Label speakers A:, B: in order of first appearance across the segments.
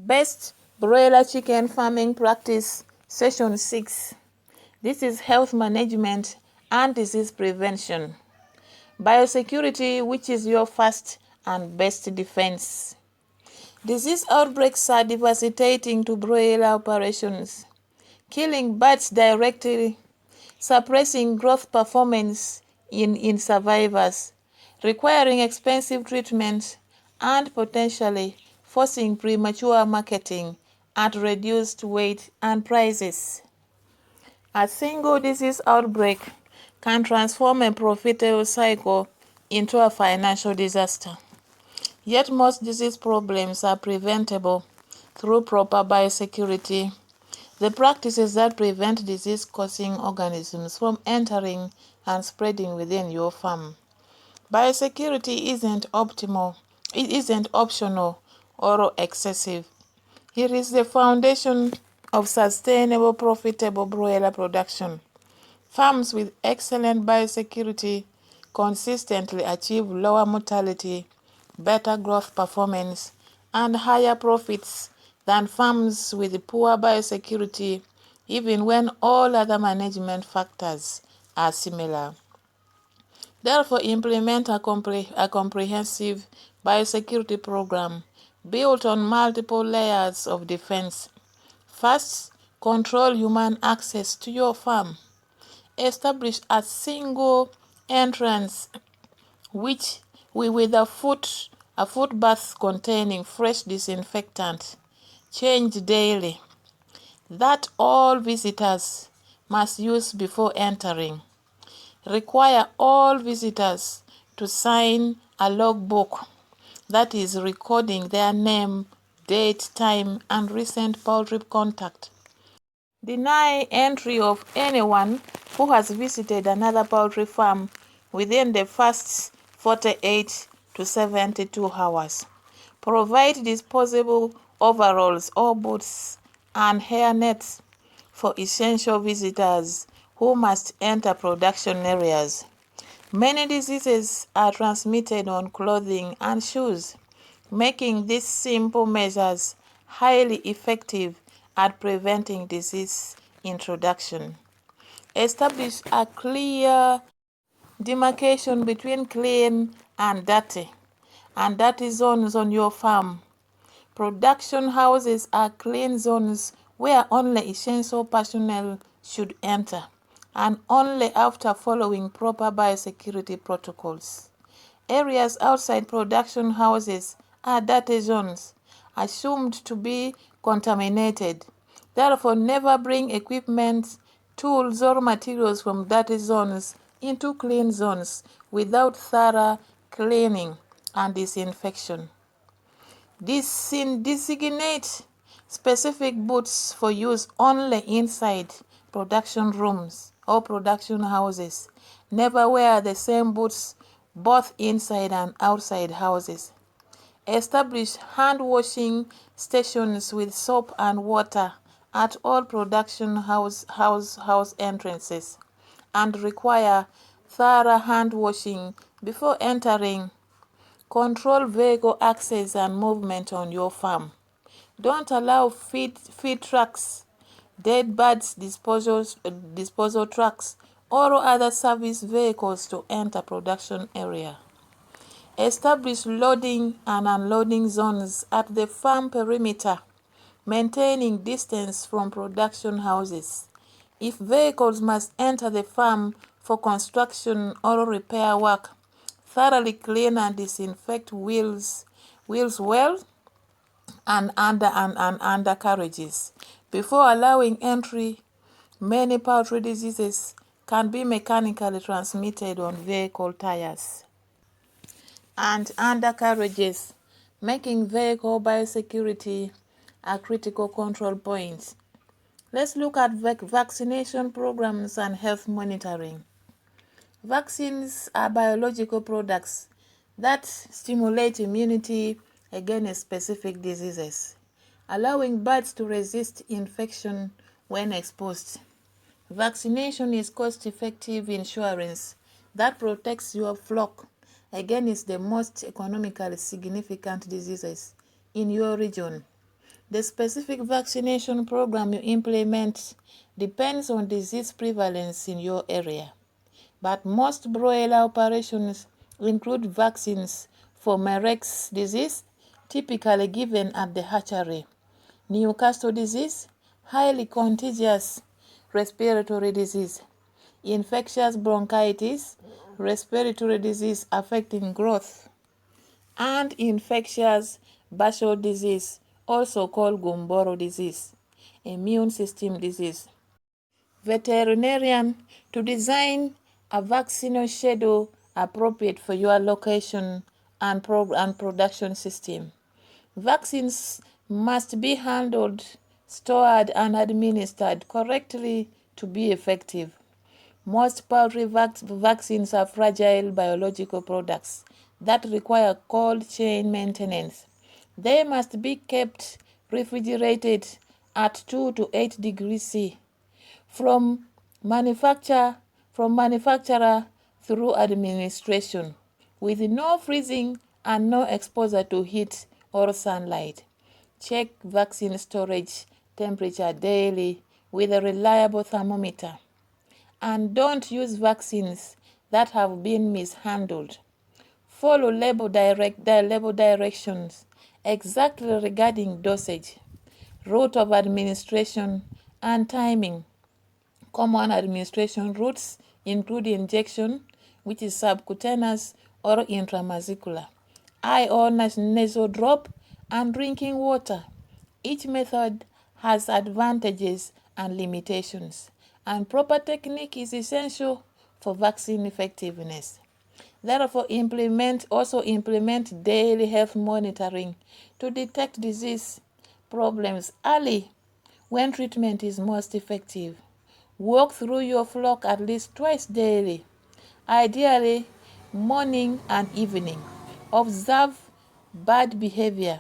A: Best broiler chicken farming practice, session 6. This is health management and disease prevention. Biosecurity, which is your first and best defense. Disease outbreaks are devastating to broiler operations, killing birds directly, suppressing growth performance in survivors, requiring expensive treatment, and potentially forcing premature marketing at reduced weight and prices. A single disease outbreak can transform a profitable cycle into a financial disaster. Yet most disease problems are preventable through proper biosecurity, the practices that prevent disease-causing organisms from entering and spreading within your farm. Biosecurity isn't optimal, it isn't optional or excessive. It is the foundation of sustainable, profitable broiler production. Farms with excellent biosecurity consistently achieve lower mortality, better growth performance, and higher profits than farms with poor biosecurity, even when all other management factors are similar. Therefore, implement a comprehensive biosecurity program built on multiple layers of defense. First, control human access to your farm. Establish a single entrance with a foot bath containing fresh disinfectant, changed daily, that all visitors must use before entering. Require all visitors to sign a logbook that is recording their name, date, time, and recent poultry contact. Deny entry of anyone who has visited another poultry farm within the first 48 to 72 hours. Provide disposable overalls or boots and hair nets for essential visitors who must enter production areas. Many diseases are transmitted on clothing and shoes, making these simple measures highly effective at preventing disease introduction. Establish a clear demarcation between clean and dirty zones on your farm. Production houses are clean zones where only essential personnel should enter, and only after following proper biosecurity protocols. Areas outside production houses are dirty zones, assumed to be contaminated. Therefore, never bring equipment, tools, or materials from dirty zones into clean zones without thorough cleaning and disinfection. Designate specific booths for use only inside production rooms or production houses. Never wear the same boots both inside and outside houses. Establish hand washing stations with soap and water at all production house entrances, and require thorough hand washing before entering. Control vehicle access and movement on your farm. Don't allow feed trucks, dead birds disposal trucks, or other service vehicles to enter production area. Establish loading and unloading zones at the farm perimeter, maintaining distance from production houses. If vehicles must enter the farm for construction or repair work, thoroughly clean and disinfect wheels well and undercarriages before allowing entry. Many poultry diseases can be mechanically transmitted on vehicle tires and undercarriages, making vehicle biosecurity a critical control point. Let's look at vaccination programs and health monitoring. Vaccines are biological products that stimulate immunity against specific diseases, allowing birds to resist infection when exposed. Vaccination is cost-effective insurance that protects your flock against the most economically significant diseases in your region. The specific vaccination program you implement depends on disease prevalence in your area, but most broiler operations include vaccines for Marek's disease, typically given at the hatchery, Newcastle disease, highly contagious respiratory disease, infectious bronchitis, respiratory disease affecting growth, and infectious bacterial disease, also called Gumboro disease, immune system disease. Veterinarian to design a vaccine schedule appropriate for your location and production system. Vaccines must be handled, stored, and administered correctly to be effective. Most poultry vaccines are fragile biological products that require cold chain maintenance. They must be kept refrigerated at 2 to 8 degrees C from manufacturer through administration, with no freezing and no exposure to heat or sunlight. Check vaccine storage temperature daily with a reliable thermometer. And don't use vaccines that have been mishandled. Follow label directions exactly regarding dosage, route of administration, and timing. Common administration routes include injection, which is subcutaneous or intramuscular, eye or nasal drop, and drinking water. Each method has advantages and limitations, and proper technique is essential for vaccine effectiveness. Therefore, implement daily health monitoring to detect disease problems early when treatment is most effective. Walk through your flock at least twice daily, ideally morning and evening. Observe birds' behavior,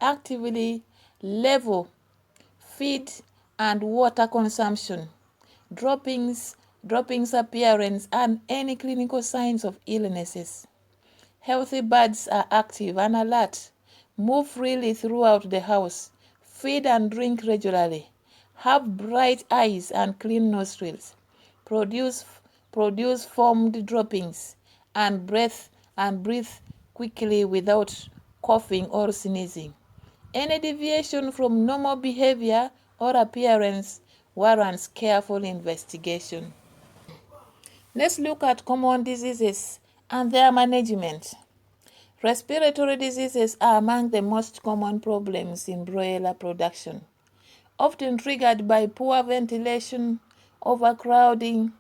A: actively level feed and water consumption, droppings appearance, and any clinical signs of illnesses. Healthy birds are active and alert, move freely throughout the house, feed and drink regularly, have bright eyes and clean nostrils, produce formed droppings, and breathe quickly without coughing or sneezing. Any deviation from normal behavior or appearance warrants careful investigation. Let's look at common diseases and their management. Respiratory diseases are among the most common problems in broiler production, often triggered by poor ventilation, overcrowding,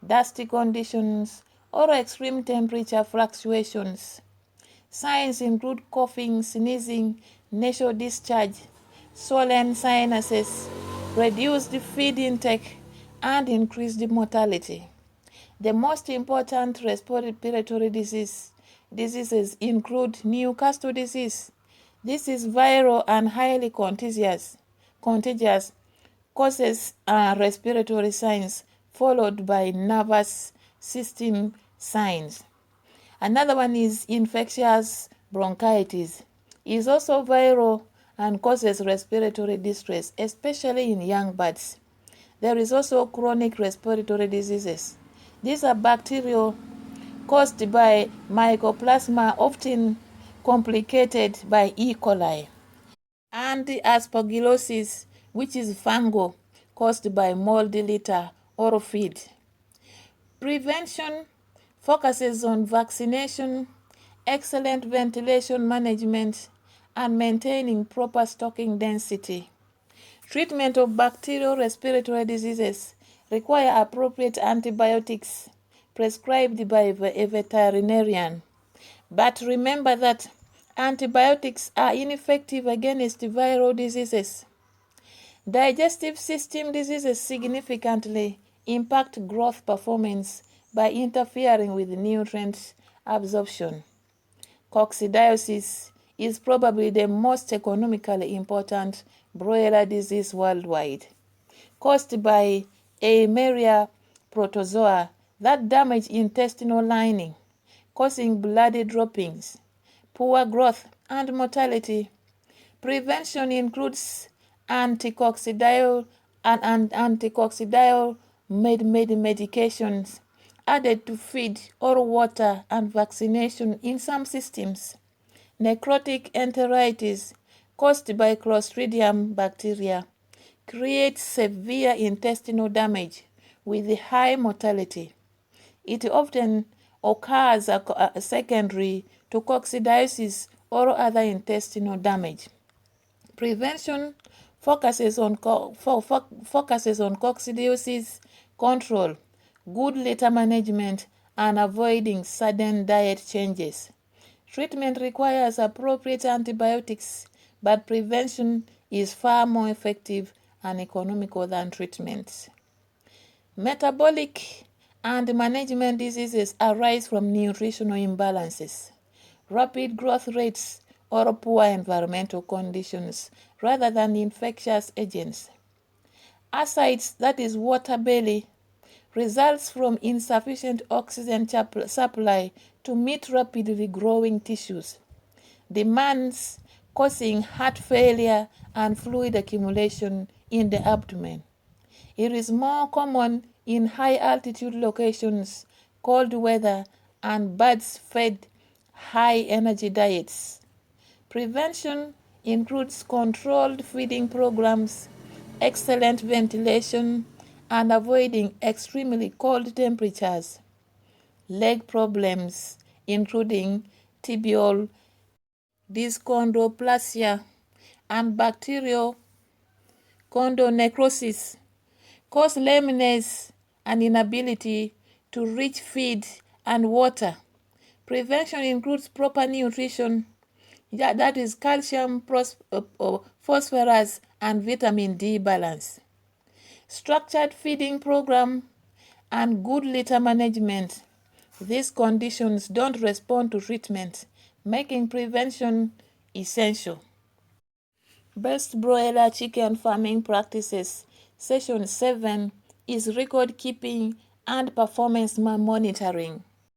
A: dusty conditions, or extreme temperature fluctuations. Signs include coughing, sneezing, nasal discharge, swollen sinuses, reduced feed intake, and increased mortality. The most important respiratory diseases include Newcastle disease. This is viral and highly contagious, causes respiratory signs followed by nervous system signs. Another one is infectious bronchitis. It is also viral and causes respiratory distress, especially in young birds. There is also chronic respiratory diseases. These are bacterial caused by mycoplasma, often complicated by E. coli, and aspergillosis, which is fungal, caused by moldy litter or feed. Prevention focuses on vaccination, excellent ventilation management, and maintaining proper stocking density. Treatment of bacterial respiratory diseases require appropriate antibiotics prescribed by a veterinarian. But remember that antibiotics are ineffective against viral diseases. Digestive system diseases significantly impact growth performance by interfering with nutrient absorption. Coccidiosis is probably the most economically important broiler disease worldwide, caused by Eimeria protozoa that damage intestinal lining, causing bloody droppings, poor growth, and mortality. Prevention includes anticoccidial and anticoccidial medications added to feed or water and vaccination in some systems. Necrotic enteritis caused by Clostridium bacteria creates severe intestinal damage with high mortality. It often occurs secondary to coccidiosis or other intestinal damage. Prevention focuses on coccidiosis control, good litter management, and avoiding sudden diet changes. Treatment requires appropriate antibiotics, but prevention is far more effective and economical than treatment. Metabolic and management diseases arise from nutritional imbalances, rapid growth rates, or poor environmental conditions rather than infectious agents. Ascites, that is water belly, results from insufficient oxygen supply to meet rapidly growing tissues. Demands causing heart failure and fluid accumulation in the abdomen. It is more common in high altitude locations, cold weather, and birds fed high energy diets. Prevention includes controlled feeding programs, excellent ventilation, and avoiding extremely cold temperatures. Leg problems, including tibial dyschondroplasia and bacterial chondronecrosis, cause lameness and inability to reach feed and water. Prevention includes proper nutrition, that is calcium, phosphorus, and vitamin D balance. Structured feeding program and good litter management. These conditions don't respond to treatment, making prevention essential. Best broiler chicken farming practices. Session 7 is record keeping and performance monitoring.